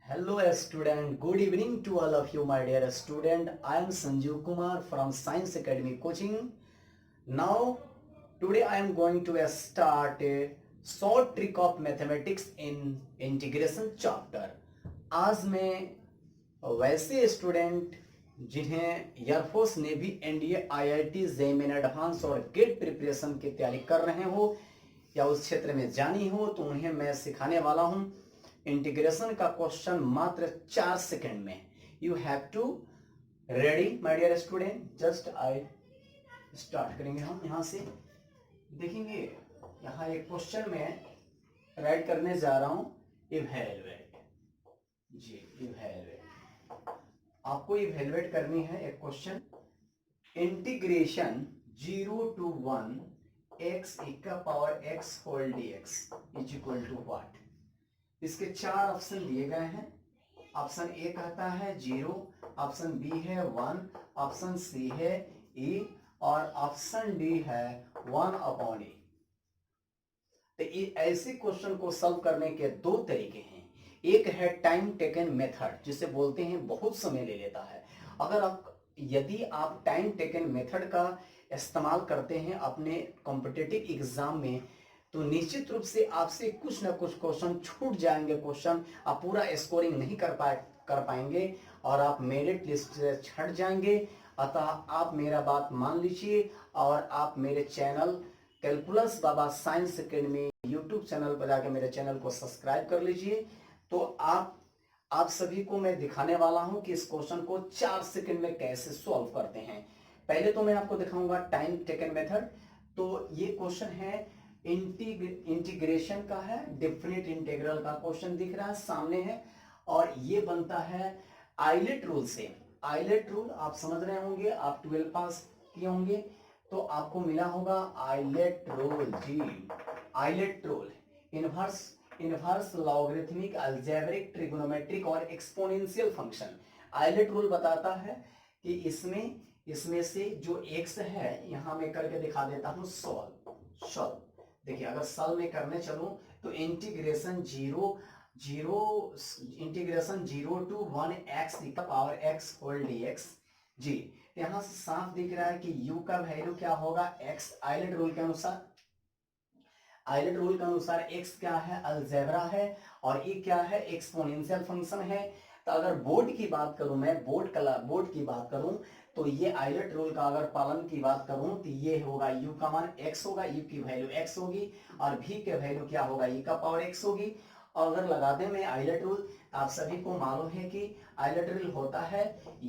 Hello student, good evening to all of you my dear student. I am Sanjeev Kumar from Science Academy Coaching. Now today I am going to start a short trick of mathematics in integration chapter. आज मैं वैसे student जिन्हें air force navy NDA IIT JEE advance और gate preparation की तैयारी कर रहे हो या उस क्षेत्र में जानी हो तो उन्हें मैं सिखाने वाला हूं इंटीग्रेशन का क्वेश्चन मात्र 4 सेकंड में. You have to ready my dear student. Just I start करेंगे. हम यहाँ से देखेंगे. यहाँ एक क्वेश्चन में राइट करने जा रहा हूं. इवैल्यूएट. जी इवैल्यूएट. आपको इवैल्यूएट करनी है एक question. Integration 0 to 1 x e का power x whole dx is equal to what. इसके 4 ऑप्शन दिए गए हैं. ऑप्शन ए कहता है 0, ऑप्शन बी है 1, ऑप्शन सी है e और ऑप्शन डी है 1/e. तो ऐसे क्वेश्चन को सॉल्व करने के दो तरीके हैं. एक है टाइम टेकन मेथड, जिसे बोलते हैं बहुत समय ले लेता है. यदि आप टाइम टेकन मेथड का इस्तेमाल करते हैं अपने कॉम्पिटिटिव एग्जाम में तो निश्चित रूप से आपसे कुछ ना कुछ क्वेश्चन छूट जाएंगे. क्वेश्चन आप पूरा स्कोरिंग नहीं कर पाएंगे और आप मेरिट लिस्ट से छट जाएंगे. अतः आप मेरा बात मान लीजिए और आप मेरे चैनल कैलकुलस बाबा साइंस एकेडमी यूट्यूब चैनल पर जाकर मेरे चैनल को सब्सक्राइब कर लीजिए. तो आप सभी को मैं दिखाने वाला हूं कि इस क्वेश्चन को 4 सेकंड में कैसे सॉल्व करते हैं. पहले तो मैं आपको दिखाऊंगा टाइम टेकन मेथड. तो ये क्वेश्चन है इंटीग्रेशन का है. डेफिनेट इंटीग्रल का क्वेश्चन दिख रहा है सामने है और ये बनता है आइलेट रूल से. आइलेट रूल आप समझ रहे होंगे, आप 12 पास किए होंगे तो आपको मिला होगा आइलेट रूल. जी ILATE rule inverse logarithmic algebraic trigonometric और एक्सपोनेंशियल फंक्शन. आइलेट रूल बताता है कि इसमें से जो x है यहां मैं करके दिखा देता हूं. सॉल्व. देखिए अगर सॉल्व में करने चलूं तो इंटीग्रेशन 0 to 1 x e का पावर x होल dx. जी यहां से साफ दिख रहा है कि u का वैल्यू क्या होगा x. आइलेट रूल के अनुसार x क्या है, अलजेब्रा है और e क्या है, एक्सपोनेंशियल फंक्शन है. तो अगर बोर्ड की बात करूं मैं बोर्ड की बात करूं तो ये आइलेट रूल का अगर पालन की बात करूं तो ये होगा u का मान x होगा, u की वैल्यू x होगी और v के वैल्यू क्या होगा, e का पावर x होगी. और अगर लगा दें मैं आइलेट रूल, आप सभी को मालूम है कि आइलेट रूल होता है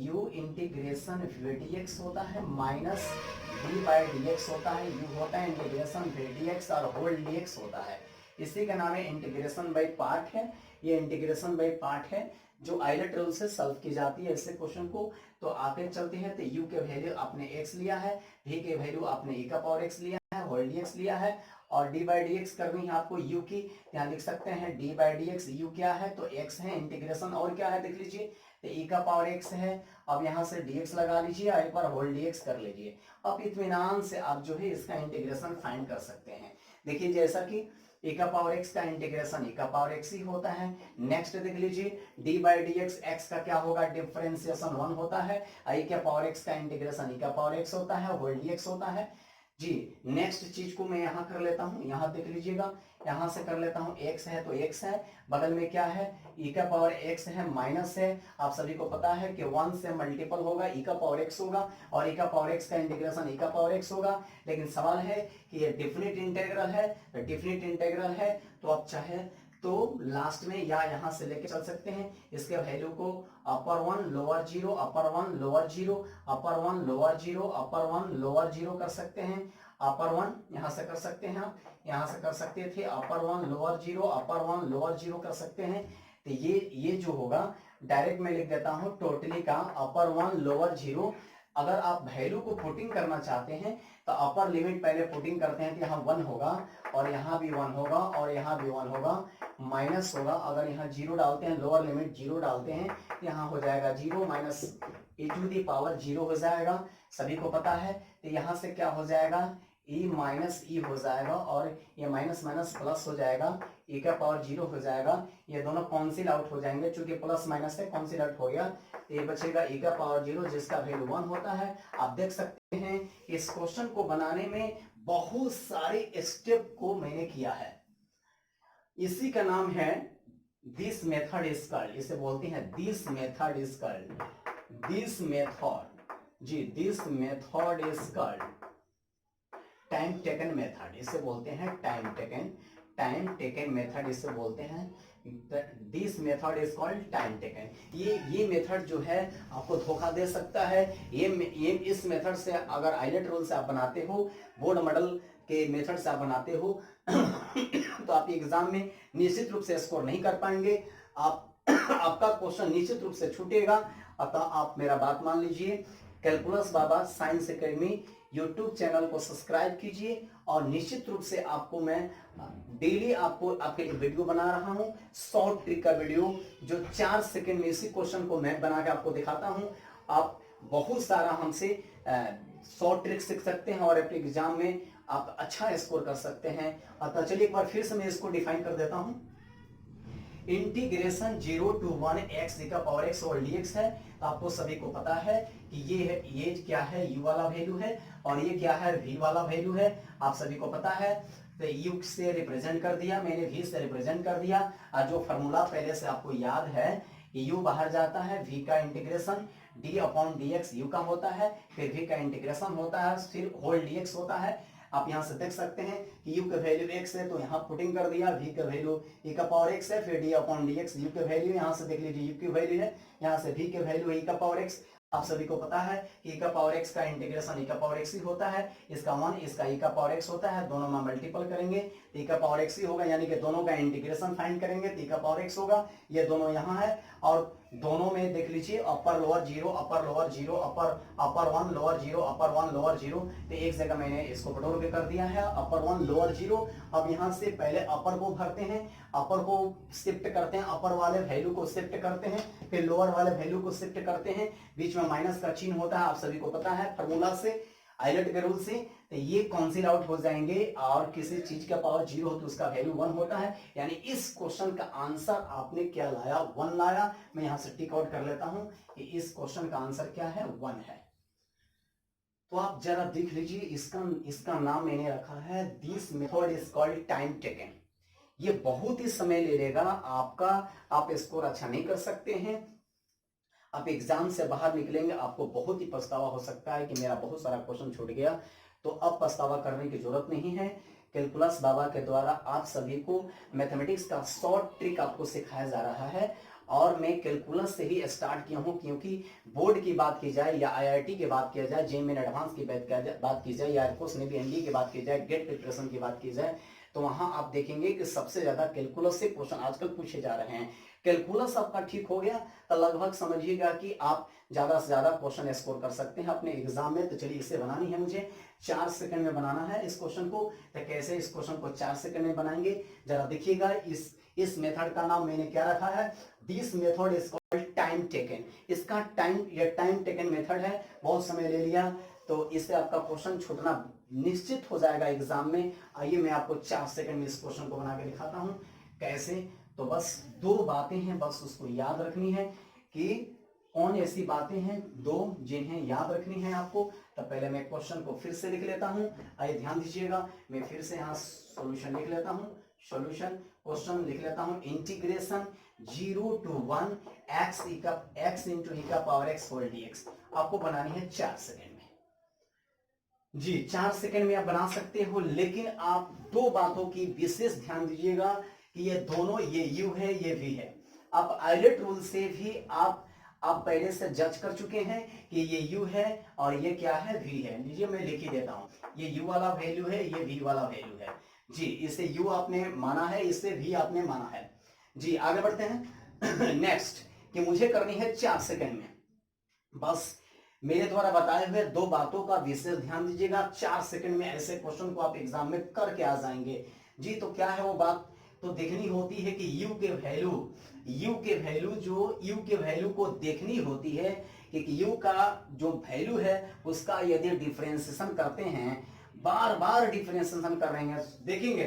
u इंटीग्रेशन v dx होता है माइनस d बाई dx होता है. u होता है इंटीग्रेशन v dx और होल dx होता है. इसी का नाम है इंटीग्रेशन बाई पार्ट है. ये इंटीग्रेशन बाई पार्ट है जो आइलेट रूल से सॉल्व की जाती है ऐसे क्वेश्चन को. तो आगे चलते हैं. तो u के वैल्यू आपने x लिया है, v के वैल्यू आपने e का पावर x लिया है, होल dx लिया है और d बाई dx करनी है आपको u की. यहाँ लिख सकते हैं d बाई dx. u क्या है तो x है. इंटीग्रेशन और क्या है देख लीजिए, तो e का पावर x है. अब यहाँ से dx लगा लीजिए और एक बार होल dx कर लीजिए. अब इत्मीनान से आप जो है इसका इंटीग्रेशन फाइंड कर सकते हैं. देखिए जैसा कि e का पावर x का इंटीग्रेशन e का पावर x ही होता है. नेक्स्ट देख लीजिए d बाई dx x का क्या होगा, डिफरेंशिएशन 1 होता है. e के पावर x का इंटीग्रेशन e का पावर x होता है, होल dx होता है. जी नेक्स्ट चीज को मैं यहाँ कर लेता हूँ. यहाँ देख लीजिएगा, यहाँ से कर लेता हूँ. x है तो x है, बगल में क्या है e का पावर x है, माइनस है. आप सभी को पता है कि 1 से मल्टीपल होगा e का पावर x होगा और e का पावर x का इंटीग्रेशन e का पावर x होगा. लेकिन सवाल है कि ये डेफिनेट इंटीग्रल है. तो डेफिनेट इंटीग्रल है तो आप चाहे तो लास्ट में या यहाँ से लेके चल सकते हैं. इसके वैल्यू को अपर 1 लोअर 0, अपर 1 लोअर 0, अपर 1 लोअर 0, अपर 1 लोअर 0 कर सकते हैं. अपर 1 यहाँ से कर सकते हैं, आप यहाँ से कर सकते थे. अपर 1 लोअर 0, अपर 1 लोअर 0 कर सकते हैं. तो ये जो होगा डायरेक्ट मैं लिख देता हूँ टोटली का अपर 1 लोअर 0. अगर आप वैल्यू को पुटिंग करना चाहते हैं तो अपर लिमिट पहले पुटिंग करते हैं तो यहाँ 1 होगा और यहाँ भी 1 होगा और यहाँ भी 1 होगा, माइनस होगा. अगर यहाँ 0 डालते हैं, लोअर लिमिट 0 डालते हैं तो यहाँ हो जाएगा 0 minus e to the power 0 हो जाएगा. सभी को पता है. तो यहाँ से क्या हो जाएगा ई माइनस ई हो जाएगा और ये माइनस माइनस प्लस हो जाएगा, ई का पावर 0 हो जाएगा, ये दोनों कैंसिल आउट हो जाएंगे, चूंकि प्लस माइनस से कैंसिल आउट हो गया, तो ये बचेगा ई का पावर 0 जिसका वैल्यू 1 होता है। आप देख सकते हैं इस क्वेश्चन को बनाने में बहुत सारे स्टेप को मैंने किया है। इसी का नाम है दिस मेथड इज कॉल्ड, इसे बोलते हैं this method is called, this method, जी this method is called time taken method, इसे बोलते हैं टाइम टेकन मेथड इसे बोलते हैं। This method is called time taken. ये मेथड जो है आपको धोखा दे सकता है। ये इस मेथड से अगर आइलेट रूल से आप बनाते हो, बोर्ड मॉडल के मेथड से आप बनाते हो तो आप एग्जाम में निश्चित रूप से स्कोर नहीं कर पाएंगे, आपका क्वेश्चन निश्चित रूप से छूटेगा। अतः आप मेरा बात मान लीजिए, कैलकुलस बाबा साइंस एकेडमी यूट्यूब चैनल को सब्सक्राइब कीजिए और निश्चित रूप से आपको मैं डेली आपके एक वीडियो बना रहा हूं, शॉर्ट ट्रिक का वीडियो, जो 4 सेकंड में इसी क्वेश्चन को मैं बना के आपको दिखाता हूं। आप बहुत सारा हमसे शॉर्ट ट्रिक सीख सकते हैं और अपने एग्जाम में आप अच्छा स्कोर कर सकते हैं। अतः चलिए एक बार फिर से मैं इसको डिफाइन कर देता हूं। इंटीग्रेशन 0 to 1 x e का पावर x और dx है। तो आपको सभी को पता है कि ये क्या है, u वाला वैल्यू है और ये क्या है, v वाला वैल्यू है। आप सभी को पता है, तो u से रिप्रेजेंट कर दिया मैंने, v से रिप्रेजेंट कर दिया। और जो फॉर्मूला पहले से आपको याद है कि u बाहर जाता है, v का integration d upon dx u का होता है, फिर v का इंटीग्रेशन होता है, फिर होल dx होता है। आप यहां से देख सकते हैं कि u का वैल्यू x है तो यहां पुटिंग कर दिया, v का वैल्यू e का पावर x है, फिर d अपॉन dx u का वैल्यू, यहां से देख लीजिए u की वैल्यू है, यहां से v के वैल्यू e का पावर x। आप सभी को पता है कि e का पावर x का इंटीग्रेशन e का पावर x ही होता है, इसका 1 इसका e का पावर x होता है, दोनों में मल्टीपल करेंगे तो e का पावर x ही होगा, यानी कि दोनों का इंटीग्रेशन फाइंड करेंगे तो e का पावर x होगा। ये दोनों यहाँ है और दोनों में देख लीजिए अपर लोअर 0 अपर लोअर 0 अपर 1 लोअर 0 अपर 1 लोअर 0, तो एक जगह मैंने इसको बटोर के कर दिया है अपर 1 लोअर 0। अब यहाँ से पहले अपर को भरते हैं, अपर को शिफ्ट करते हैं, अपर वाले वैल्यू को शिफ्ट करते हैं, फिर लोअर वाले वैल्यू को शिफ्ट करते हैं, बीच में माइनस का चिन्ह होता है, आप सभी को पता है फॉर्मूला से, आइलेट के रूल से। तो ये कैंसिल आउट हो जाएंगे और किसी चीज का पावर 0 हो तो उसका वैल्यू 1 होता है, यानी इस क्वेश्चन का आंसर आपने क्या लाया, 1 लाया। मैं यहां से टिक आउट कर लेता हूं कि इस क्वेश्चन का आंसर क्या है, 1 है। तो आप जरा देख लीजिए, इसका नाम मैंने रखा है this method is called time taken. ये बहुत ही समय ले लेगा आपका, आप स्कोर अच्छा नहीं कर सकते हैं, आप एग्जाम से बाहर निकलेंगे, आपको बहुत ही पछतावा हो सकता है कि मेरा बहुत सारा क्वेश्चन छूट गया। तो अब पछतावा करने की जरूरत नहीं है, कैलकुलस बाबा के द्वारा आप सभी को मैथमेटिक्स का शॉर्ट ट्रिक आपको सिखाया जा रहा है। और मैं कैलकुलस से ही स्टार्ट किया हूं, क्योंकि बोर्ड की बात की जाए या आईआईटी की बात किया जाए, जेईई एडवांस की बात की जाए या एयरफोर्स नेवी एनडीए की बात की जाए, गेट प्रिपरेशन की बात की जाए, तो वहां आप देखेंगे कि सबसे ज्यादा कैलकुलस से क्वेश्चन आजकल पूछे जा रहे हैं। कैलकुलस आपका ठीक हो गया तो लगभग समझिएगा कि आप ज्यादा से ज्यादा क्वेश्चन स्कोर कर सकते हैं अपने एग्जाम में। तो चलिए इसे बनानी है मुझे, 4 सेकंड में बनाना है इस क्वेश्चन को। तो कैसे इस क्वेश्चन को 4 सेकंड में बनाएंगे जरा देखिएगा। इस मेथड का नाम मैंने क्या रखा है, this method is called time taken. इसका टाइम टेकन मेथड है, बहुत समय ले लिया तो इससे आपका क्वेश्चन छूटना निश्चित हो जाएगा एग्जाम में। आइए मैं आपको 4 सेकंड में इस क्वेश्चन को बना के दिखाता हूं कैसे। तो बस 2 बातें हैं, बस उसको याद रखनी है कि कौन ऐसी बातें हैं 2 जिन्हें याद रखनी है आपको। तो पहले मैं क्वेश्चन को फिर से लिख लेता हूं, आइए ध्यान दीजिएगा, मैं फिर से यहाँ सॉल्यूशन लिख लेता हूं। सॉल्यूशन क्वेश्चन लिख लेता हूं, integration 0 to 1 x into e का पावर x होल dx आपको बनानी है 4 सेकंड में। जी 4 सेकंड में आप बना सकते हो, लेकिन आप 2 बातों की विशेष ध्यान दीजिएगा कि ये दोनों, ये u है ये v है। आप आइलेट रूल से भी आप पहले से जज कर चुके हैं कि ये u है और ये क्या है, v है। लीजिए मैं लिख ही देता हूं, ये u वाला वैल्यू है, ये v वाला वैल्यू है। जी इसे u आपने माना है, इसे v आपने माना है। जी आगे बढ़ते हैं नेक्स्ट कि मुझे करनी है 4 सेकंड में। बस मेरे द्वारा बताए हुए 2 बातों का विशेष ध्यान दीजिएगा। 4 सेकंड में ऐसे क्वेश्चन को आप एग्जाम में करके आ जाएंगे। जी तो क्या है वो बात, तो देखनी होती है कि u के वैल्यू को देखनी होती है कि u का जो वैल्यू है उसका यदि डिफरेंशिएशन करते हैं बार बार डिफरेंशिएशन कर रहे हैं, देखेंगे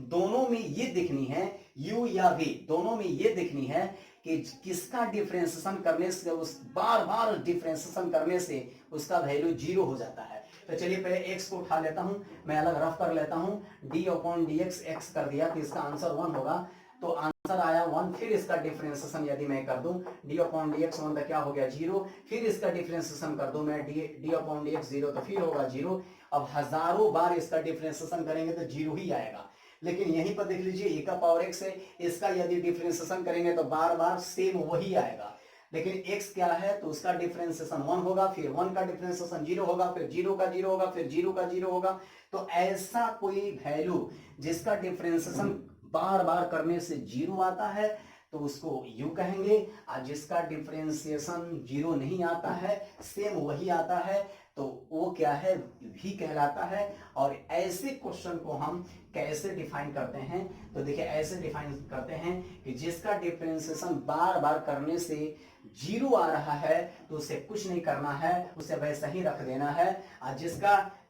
दोनों में ये दिखनी है, u या v दोनों में ये दिखनी है कि किसका डिफरेंशिएशन करने से, उस बार बार डिफरेंशिएशन करने से उसका वैल्यू 0 हो जाता है। तो चलिए पहले x को उठा लेता हूं, मैं अलग रफ कर लेता हूं, d/dx x कर दिया तो इसका आंसर 1 होगा, तो आंसर आया 1। फिर इसका डिफरेंशिएशन यदि मैं कर दूं d/dx 1 का क्या हो गया 0, फिर इसका डिफरेंशिएशन कर दूं मैं d/dx 0 तो फिर होगा 0। अब हजारों बार इसका डिफरेंशिएशन करेंगे तो 0 ही आएगा, लेकिन यहीं पर देख लीजिए e का पावर x है, इसका यदि डिफरेंशिएशन करेंगे तो बार बार सेम वही आएगा, लेकिन x क्या है तो उसका डिफरेंशिएशन 1 होगा, फिर 1 का डिफरेंशिएशन 0 होगा, फिर 0 का 0 होगा, फिर 0 का 0 होगा। तो ऐसा कोई वैल्यू जिसका डिफरेंशिएशन बार बार करने से 0 आता है तो उसको u कहेंगे, और जिसका डिफरेंशिएशन 0 नहीं आता है, सेम वही आता है, तो वो क्या है v कहलाता है। और ऐसे क्वेश्चन को हम कैसे डिफाइन करते हैं, तो देखिए ऐसे डिफाइन करते हैं कि जिसका डिफरेंशिएशन बार बार करने से 0 आ रहा है तो उसे कुछ नहीं करना है, उसे वैसा ही रख देना है। और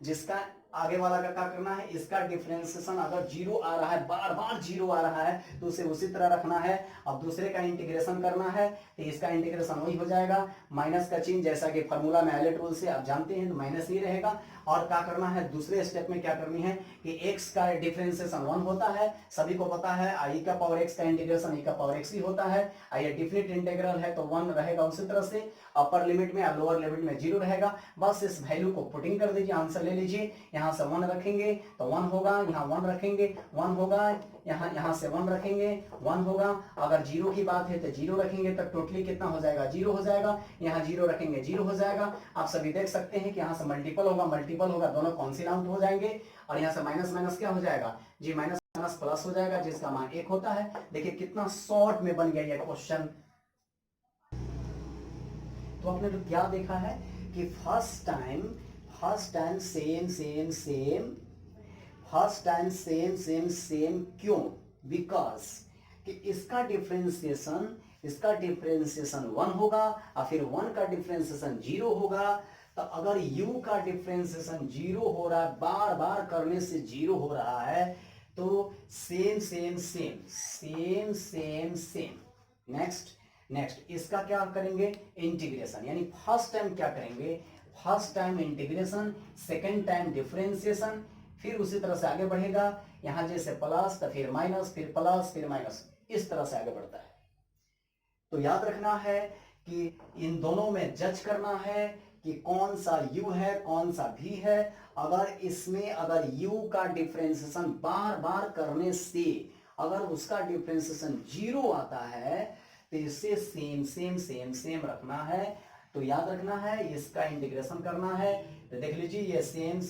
जिसका आगे वाला का क्या करना है, इसका डिफरेंशिएशन अगर 0 आ रहा है, बार बार 0 आ रहा है तो उसे उसी तरह रखना है। अब दूसरे का इंटीग्रेशन करना है तो इसका इंटीग्रेशन वही हो जाएगा, माइनस का चिन्ह जैसा कि फॉर्मूला में आयलेट रूल से आप जानते हैं तो माइनस ही रहेगा। और क्या करना है, दूसरे स्टेप में क्या करनी है कि x का डिफरेंशिएशन 1 होता है, सभी को पता है, i का पावर x का इंटीग्रेशन e का पावर x ही होता है। ये डिफिनिट इंटीग्रल है तो 1 रहेगा उसी तरह से, अपर लिमिट में और लोअर लिमिट में 0 रहेगा। बस इस वैल्यू को पुटिंग कर दीजिए, आंसर ले लीजिए, यहाँ से 1 रखेंगे तो 1 होगा, यहाँ 1 रखेंगे 1 होगा, यहाँ से 1 रखेंगे 1 होगा, अगर 0 की बात है तो 0 रखेंगे तो टोटली कितना हो जाएगा 0 हो जाएगा, यहाँ 0 रखेंगे 0 हो जाएगा। आप सभी देख सकते हैं कि यहाँ से मल्टीपल होगा, दोनों कैंसिल आउट हो जाएंगे, और यहाँ से माइनस माइनस क्या हो जाएगा जी, माइनस माइनस प्लस हो जाएगा, जिसका मान 1 होता है। देखिए कितना शॉर्ट में बन गया ये क्वेश्चन। तो आपने तो क्या देखा है कि फर्स्ट टाइम सेम क्यों, बिकॉज कि इसका डिफरेंशिएशन 1 होगा और फिर 1 का डिफरेंशिएशन 0 होगा। तो अगर u का डिफरेंशिएशन 0 हो रहा है, बार बार करने से 0 हो रहा है, तो सेम। नेक्स्ट इसका क्या करेंगे इंटीग्रेशन, यानी फर्स्ट टाइम क्या करेंगे, first time integration, second time differentiation, फिर उसी तरह से आगे बढ़ेगा, यहां जैसे प्लस तो फिर माइनस, फिर प्लस फिर माइनस, इस तरह से आगे बढ़ता है। तो याद रखना है कि इन दोनों में जज करना है कि कौन सा u है कौन सा v है। अगर u का डिफरेंशिएशन बार बार करने से अगर उसका डिफरेंशिएशन 0 आता है तो इसे सेम रखना है। तो याद रखना है, इसका इंटीग्रेशन करना है, तो देख लीजिए ये सेम,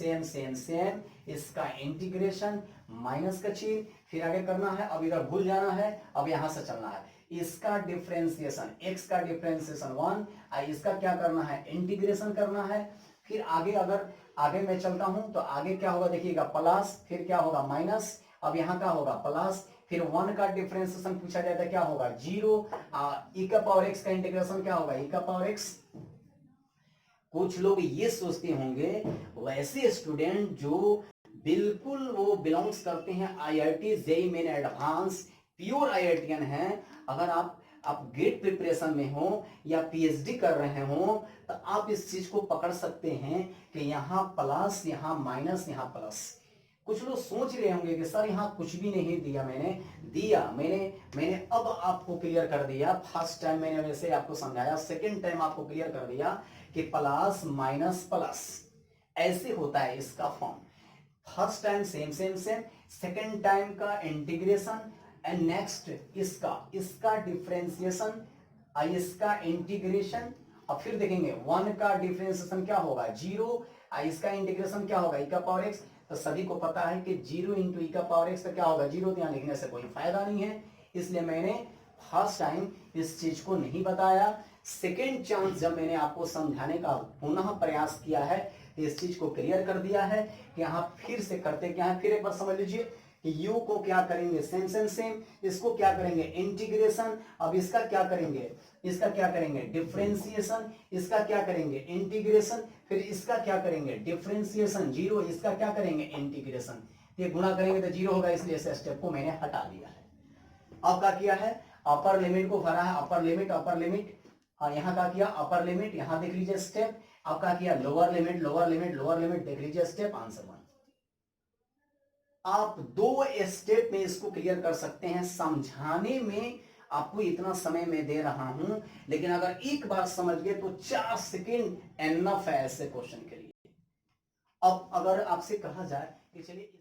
इसका इंटीग्रेशन माइनस का चिन्ह, फिर आगे करना है, अब इधर भूल जाना है, अब यहां से चलना है, इसका डिफरेंशिएशन x का डिफरेंशिएशन 1, इसका क्या करना है इंटीग्रेशन करना है। फिर आगे अगर आगे मैं चलता हूं तो आगे क्या होगा देखिएगा प्लस, फिर क्या होगा माइनस, अब यहां क्या होगा प्लस, फिर 1 का डिफरेंशिएशन पूछा जाए तो क्या होगा 0, e का पावर x का इंटीग्रेशन क्या होगा e का पावर x। कुछ लोग ये सोचते होंगे, वैसे स्टूडेंट जो बिल्कुल वो बिलोंग्स करते हैं IIT JEE main advance, pure IITian हैं, अगर आप गेट प्रिपरेशन में हो या PhD कर रहे हो तो आप इस चीज को पकड़ सकते हैं कि यहाँ प्लस यहाँ माइनस यहाँ प्लस। कुछ लोग सोच रहे होंगे कि सर यहाँ कुछ भी नहीं दिया, मैंने अब आपको क्लियर कर दिया। फर्स्ट टाइम मैंने वैसे आपको समझाया, सेकंड टाइम आपको क्लियर कर दिया कि प्लस माइनस प्लस ऐसे होता है इसका form. First time same, second time का इंटीग्रेशन, एंड नेक्स्ट इसका डिफरेंशिएशन, इसका इंटीग्रेशन, और फिर देखेंगे 1 का डिफरेंशिएशन क्या होगा 0, इसका इंटीग्रेशन क्या होगा e का पावर x। तो सभी को पता है कि 0 इंटू e का पावर x तो क्या होगा 0, यहाँ लिखने से कोई फायदा नहीं है, इसलिए मैंने फर्स्ट टाइम इस चीज को नहीं बताया। सेकेंड चांस जब मैंने आपको समझाने का पुनः प्रयास किया है तो इस चीज को क्लियर कर दिया है कि यहाँ फिर से करते क्या है, फिर एक बार समझ लीजिए u को क्या करेंगे सेम सेम सेम, इसको क्या करेंगे इंटीग्रेशन, अब इसका क्या करेंगे, इसका क्या करेंगे डिफरेंशिएशन, इसका क्या करेंगे इंटीग्रेशन, फिर इसका क्या करेंगे डिफरेंशिएशन जीरो, इसका क्या करेंगे इंटीग्रेशन, ये गुणा करेंगे तो जीरो होगा, इसलिए इस स्टेप को मैंने हटा दिया है। अब क्या किया है अपर लिमिट को भरा है, अपर लिमिट हाँ यहाँ क्या किया अपर लिमिट, यहाँ देख लीजिए स्टेप, अब क्या किया लोअर लिमिट देख लीजिए स्टेप, आंसर 1। आप 2 स्टेप में इसको क्लियर कर सकते हैं, समझाने में आपको इतना समय मैं दे रहा हूं, लेकिन अगर एक बार समझ गए तो 4 सेकेंड एनफ है ऐसे क्वेश्चन के लिए। अब अगर आपसे कहा जाए कि चलिए